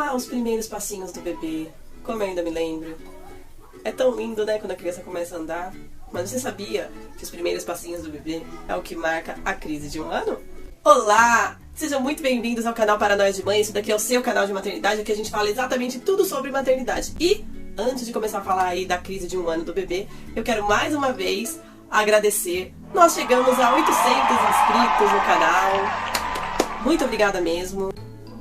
Ah, os primeiros passinhos do bebê, como eu ainda me lembro. É tão lindo, né, quando a criança começa a andar. Mas você sabia que os primeiros passinhos do bebê é o que marca a crise de 1 ano? Olá! Sejam muito bem-vindos ao canal Paranoia de Mãe. Esse daqui é o seu canal de maternidade, aqui a gente fala exatamente tudo sobre maternidade. E, antes de começar a falar aí da crise de 1 ano do bebê, eu quero mais uma vez agradecer. Nós chegamos a 800 inscritos no canal. Muito obrigada mesmo.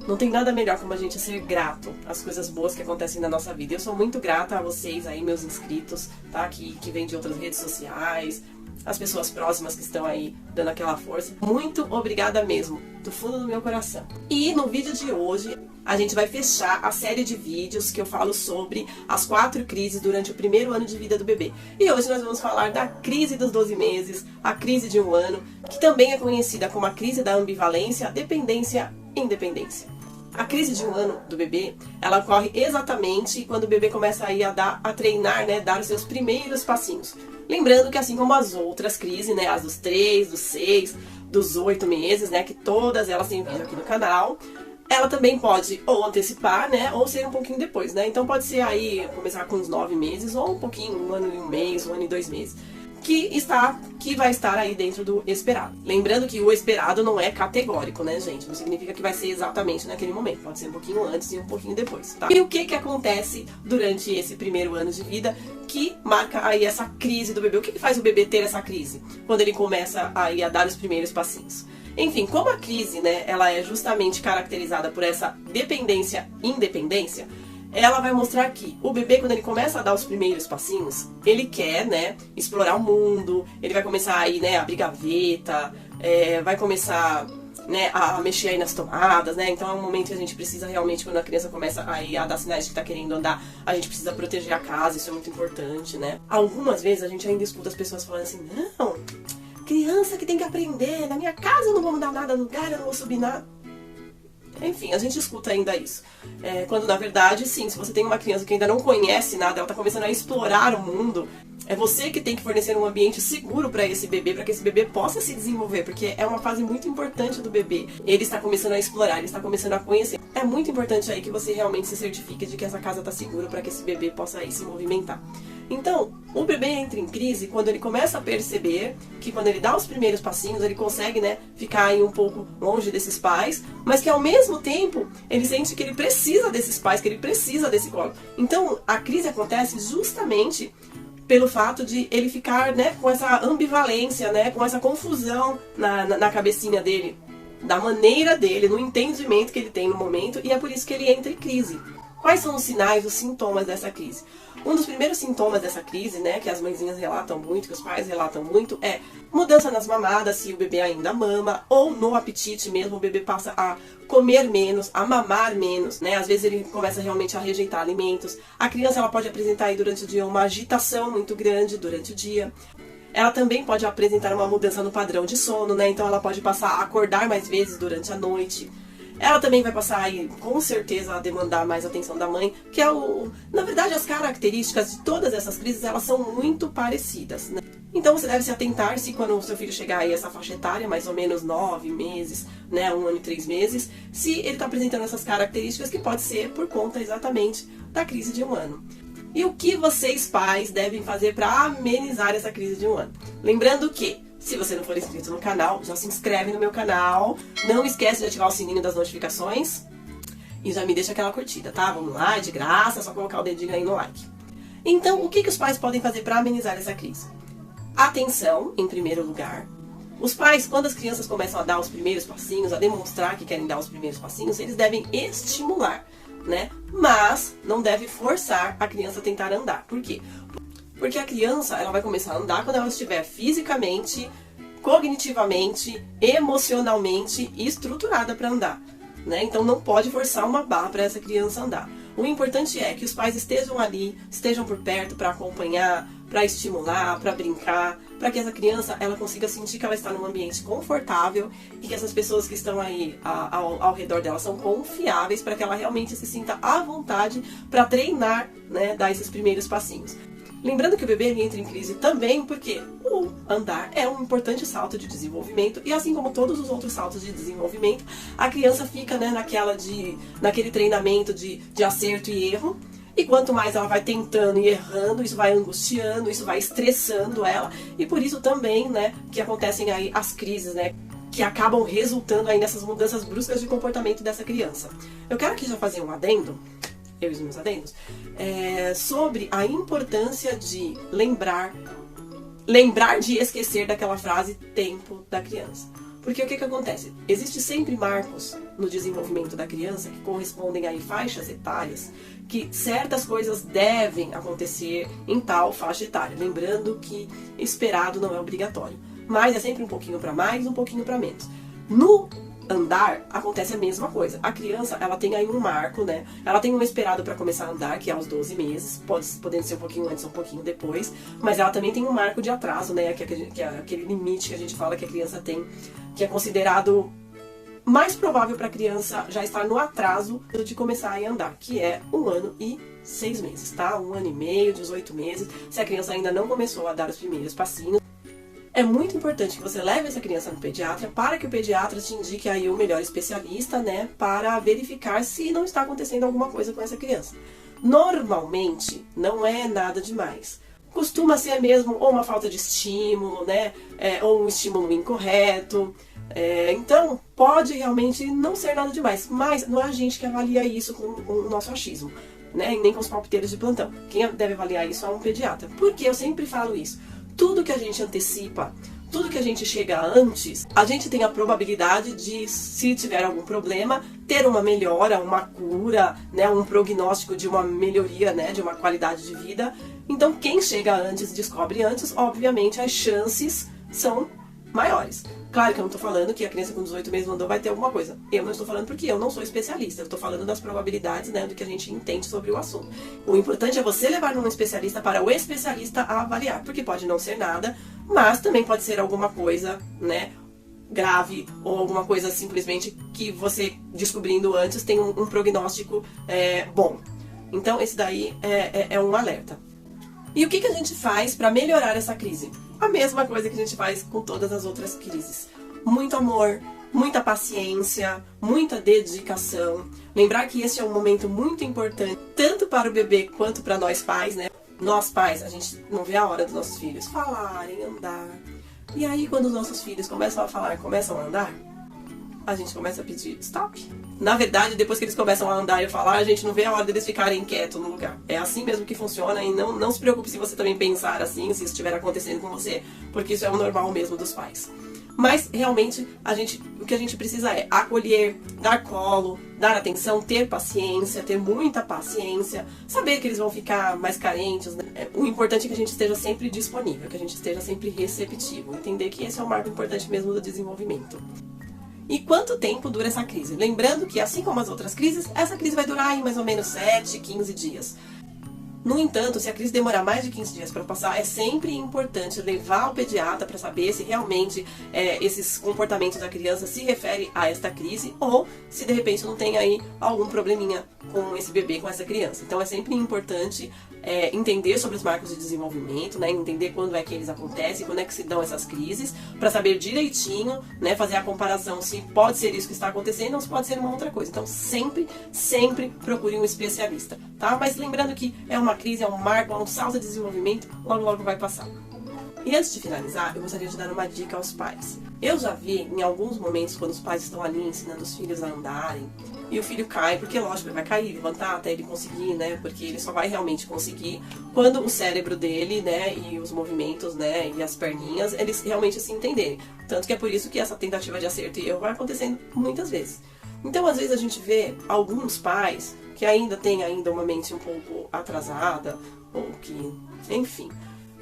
Não tem nada melhor como a gente ser grato às coisas boas que acontecem na nossa vida. Eu sou muito grata a vocês aí, meus inscritos, tá? Que vêm de outras redes sociais, as pessoas próximas que estão aí dando aquela força. Muito obrigada mesmo, do fundo do meu coração. E no vídeo de hoje, a gente vai fechar a série de vídeos que eu falo sobre as 4 crises durante o primeiro ano de vida do bebê. E hoje nós vamos falar da crise dos 12 meses, a crise de 1 ano, que também é conhecida como a crise da ambivalência, dependência e independência. A crise de 1 ano do bebê, ela ocorre exatamente quando o bebê começa aí a treinar, né, dar os seus primeiros passinhos. Lembrando que assim como as outras crises, né, as dos 3, dos 6, dos 8 meses, né, que todas elas têm vídeo aqui no canal, ela também pode ou antecipar, né, ou ser um pouquinho depois, né. Então pode ser aí, começar com uns 9 meses, ou um pouquinho, 1 ano e 1 mês, 1 ano e 2 meses. Que vai estar aí dentro do esperado. Lembrando que o esperado não é categórico, né, gente? Não significa que vai ser exatamente naquele momento. Pode ser um pouquinho antes e um pouquinho depois, tá? E o que acontece durante esse primeiro ano de vida que marca aí essa crise do bebê? O que faz o bebê ter essa crise? Quando ele começa aí a dar os primeiros passinhos. Enfim, como a crise, né, ela é justamente caracterizada por essa dependência-independência, ela vai mostrar que o bebê, quando ele começa a dar os primeiros passinhos, ele quer, né, explorar o mundo, ele vai começar aí, né, a abrir gaveta, vai começar, né, a mexer aí nas tomadas, né, então é um momento que a gente precisa realmente, quando a criança começa aí a dar sinais de que tá querendo andar, a gente precisa proteger a casa, isso é muito importante, né. Algumas vezes a gente ainda escuta as pessoas falando assim, não, criança que tem que aprender, na minha casa eu não vou mudar nada no lugar, eu não vou subir nada. Enfim, a gente escuta ainda isso. Quando na verdade, sim, se você tem uma criança que ainda não conhece nada, ela está começando a explorar o mundo, é você que tem que fornecer um ambiente seguro para esse bebê, para que esse bebê possa se desenvolver, porque é uma fase muito importante do bebê. Ele está começando a explorar, ele está começando a conhecer. É muito importante aí que você realmente se certifique de que essa casa está segura para que esse bebê possa aí se movimentar. Então, o bebê entra em crise quando ele começa a perceber que quando ele dá os primeiros passinhos, ele consegue, né, ficar aí um pouco longe desses pais, mas que ao mesmo tempo, ele sente que ele precisa desses pais, que ele precisa desse colo. Então, a crise acontece justamente pelo fato de ele ficar, né, com essa ambivalência, né, com essa confusão na cabecinha dele, da maneira dele, no entendimento que ele tem no momento, e é por isso que ele entra em crise. Quais são os sinais, os sintomas dessa crise? Um dos primeiros sintomas dessa crise, né, que as mãezinhas relatam muito, que os pais relatam muito, é mudança nas mamadas, se o bebê ainda mama, ou no apetite mesmo, o bebê passa a comer menos, a mamar menos, né, às vezes ele começa realmente a rejeitar alimentos. A criança, ela pode apresentar aí durante o dia uma agitação muito grande durante o dia. Ela também pode apresentar uma mudança no padrão de sono, né, então ela pode passar a acordar mais vezes durante a noite. Ela também vai passar aí, com certeza, a demandar mais atenção da mãe, que é na verdade, as características de todas essas crises, elas são muito parecidas, né? Então você deve se atentar se quando o seu filho chegar aí essa faixa etária, mais ou menos 9 meses, né, 1 ano e 3 meses, se ele está apresentando essas características que pode ser por conta exatamente da crise de 1 ano. E o que vocês pais devem fazer para amenizar essa crise de 1 ano? Lembrando que, se você não for inscrito no canal, já se inscreve no meu canal. Não esquece de ativar o sininho das notificações. E já me deixa aquela curtida, tá? Vamos lá, é de graça, é só colocar o dedinho aí no like. Então, o que os pais podem fazer para amenizar essa crise? Atenção, em primeiro lugar. Os pais, quando as crianças começam a dar os primeiros passinhos, a demonstrar que querem dar os primeiros passinhos, eles devem estimular, né? Mas não deve forçar a criança a tentar andar. Por quê? Porque a criança, ela vai começar a andar quando ela estiver fisicamente, cognitivamente, emocionalmente estruturada para andar, né? Então não pode forçar uma barra para essa criança andar. O importante é que os pais estejam ali, estejam por perto para acompanhar, para estimular, para brincar, para que essa criança ela consiga sentir que ela está num ambiente confortável e que essas pessoas que estão aí ao redor dela são confiáveis para que ela realmente se sinta à vontade para treinar, né, dar esses primeiros passinhos. Lembrando que o bebê entra em crise também porque o andar é um importante salto de desenvolvimento e assim como todos os outros saltos de desenvolvimento, a criança fica, né, naquele treinamento de acerto e erro. E quanto mais ela vai tentando e errando, isso vai angustiando, isso vai estressando ela. E por isso também, né, que acontecem aí as crises, né, que acabam resultando aí nessas mudanças bruscas de comportamento dessa criança. Eu quero aqui já fazer um adendo, eu e os meus adendos, sobre a importância de lembrar de esquecer daquela frase tempo da criança. Porque o que acontece? Existe sempre marcos no desenvolvimento da criança que correspondem a faixas etárias, que certas coisas devem acontecer em tal faixa etária. Lembrando que esperado não é obrigatório, mas é sempre um pouquinho para mais, um pouquinho para menos. No andar acontece a mesma coisa. A criança, ela tem aí um marco, né? Ela tem um esperado para começar a andar, que é aos 12 meses, podendo ser um pouquinho antes ou um pouquinho depois, mas ela também tem um marco de atraso, né? Que é aquele limite que a gente fala que a criança tem, que é considerado mais provável para a criança já estar no atraso de começar a andar, que é 1 ano e 6 meses, tá? 1 ano e meio, 18 meses, se a criança ainda não começou a dar os primeiros passinhos. É muito importante que você leve essa criança no pediatra para que o pediatra te indique aí o melhor especialista, né, para verificar se não está acontecendo alguma coisa com essa criança. Normalmente, não é nada demais. Costuma ser mesmo ou uma falta de estímulo, né, ou um estímulo incorreto. Então, pode realmente não ser nada demais, mas não é a gente que avalia isso com o nosso achismo, né, e nem com os palpiteiros de plantão. Quem deve avaliar isso é um pediatra. Por que eu sempre falo isso? Tudo que a gente antecipa, tudo que a gente chega antes, a gente tem a probabilidade de, se tiver algum problema, ter uma melhora, uma cura, né, um prognóstico de uma melhoria, né, de uma qualidade de vida. Então, quem chega antes, descobre antes, obviamente as chances são maiores. Claro que eu não estou falando que a criança com 18 meses mandou vai ter alguma coisa. Eu não estou falando porque eu não sou especialista. Eu estou falando das probabilidades, né, do que a gente entende sobre o assunto. O importante é você levar num especialista para o especialista avaliar. Porque pode não ser nada, mas também pode ser alguma coisa, né, grave ou alguma coisa simplesmente que você, descobrindo antes, tem um prognóstico bom. Então, esse daí é um alerta. E o que a gente faz para melhorar essa crise? A mesma coisa que a gente faz com todas as outras crises. Muito amor, muita paciência, muita dedicação. Lembrar que esse é um momento muito importante, tanto para o bebê quanto para nós pais, né? Nós pais, a gente não vê a hora dos nossos filhos falarem, andar. E aí, quando os nossos filhos começam a falar, começam a andar, a gente começa a pedir stop. Na verdade, depois que eles começam a andar e falar, a gente não vê a hora deles ficarem quietos no lugar. É assim mesmo que funciona e não se preocupe se você também pensar assim, se isso estiver acontecendo com você, porque isso é o normal mesmo dos pais. Mas, realmente, o que a gente precisa é acolher, dar colo, dar atenção, ter paciência, ter muita paciência, saber que eles vão ficar mais carentes, né? O importante é que a gente esteja sempre disponível, que a gente esteja sempre receptivo, entender que esse é o marco importante mesmo do desenvolvimento. E quanto tempo dura essa crise? Lembrando que, assim como as outras crises, essa crise vai durar em mais ou menos 7, 15 dias. No entanto, se a crise demorar mais de 15 dias para passar, é sempre importante levar ao pediatra para saber se realmente esses comportamentos da criança se referem a esta crise ou se de repente não tem aí algum probleminha com esse bebê, com essa criança. Então é sempre importante entender sobre os marcos de desenvolvimento, né, entender quando é que eles acontecem, quando é que se dão essas crises, para saber direitinho, né, fazer a comparação se pode ser isso que está acontecendo ou se pode ser uma outra coisa. Então sempre procure um especialista, tá? Mas lembrando que é uma crise, é um marco, é um salto de desenvolvimento, logo vai passar. E antes de finalizar, eu gostaria de dar uma dica aos pais. Eu já vi em alguns momentos quando os pais estão ali ensinando os filhos a andarem e o filho cai, porque lógico, ele vai cair, levantar até ele conseguir, né? Porque ele só vai realmente conseguir quando o cérebro dele, né, e os movimentos, né, e as perninhas, eles realmente se entenderem. Tanto que é por isso que essa tentativa de acerto e erro vai acontecendo muitas vezes. Então, às vezes a gente vê alguns pais que ainda têm uma mente um pouco atrasada, ou que, enfim,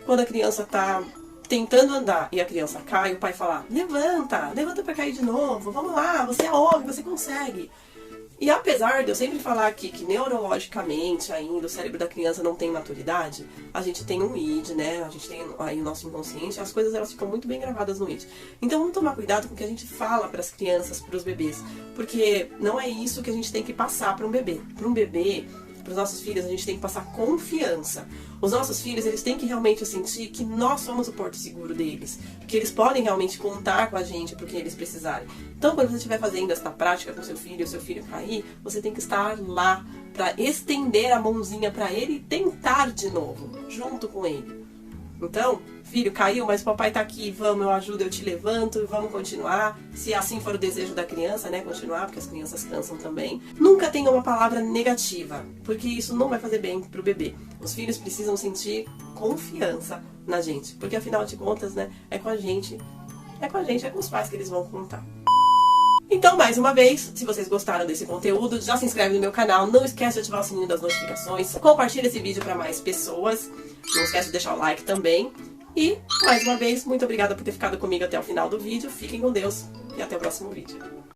quando a criança está tentando andar e a criança cai, o pai fala, levanta pra cair de novo, vamos lá, você é homem, você consegue. E apesar de eu sempre falar aqui que neurologicamente ainda o cérebro da criança não tem maturidade, a gente tem um id, né, a gente tem aí o nosso inconsciente, as coisas elas ficam muito bem gravadas no id. Então vamos tomar cuidado com o que a gente fala para as crianças, para os bebês, porque não é isso que a gente tem que passar para um bebê. Para um bebê, para os nossos filhos a gente tem que passar confiança. Os nossos filhos, eles têm que realmente sentir que nós somos o porto seguro deles, que eles podem realmente contar com a gente para o que eles precisarem. Então, quando você estiver fazendo essa prática com seu filho, o seu filho cair, você tem que estar lá para estender a mãozinha para ele e tentar de novo, junto com ele. Então, filho, caiu, mas o papai tá aqui, vamos, eu ajudo, eu te levanto, vamos continuar. Se assim for o desejo da criança, né, continuar, porque as crianças cansam também. Nunca tenha uma palavra negativa, porque isso não vai fazer bem pro bebê. Os filhos precisam sentir confiança na gente, porque afinal de contas, né, é com a gente, é com os pais que eles vão contar. Então, mais uma vez, se vocês gostaram desse conteúdo, já se inscreve no meu canal, não esquece de ativar o sininho das notificações, compartilha esse vídeo para mais pessoas, não esquece de deixar o like também. E, mais uma vez, muito obrigada por ter ficado comigo até o final do vídeo, fiquem com Deus e até o próximo vídeo.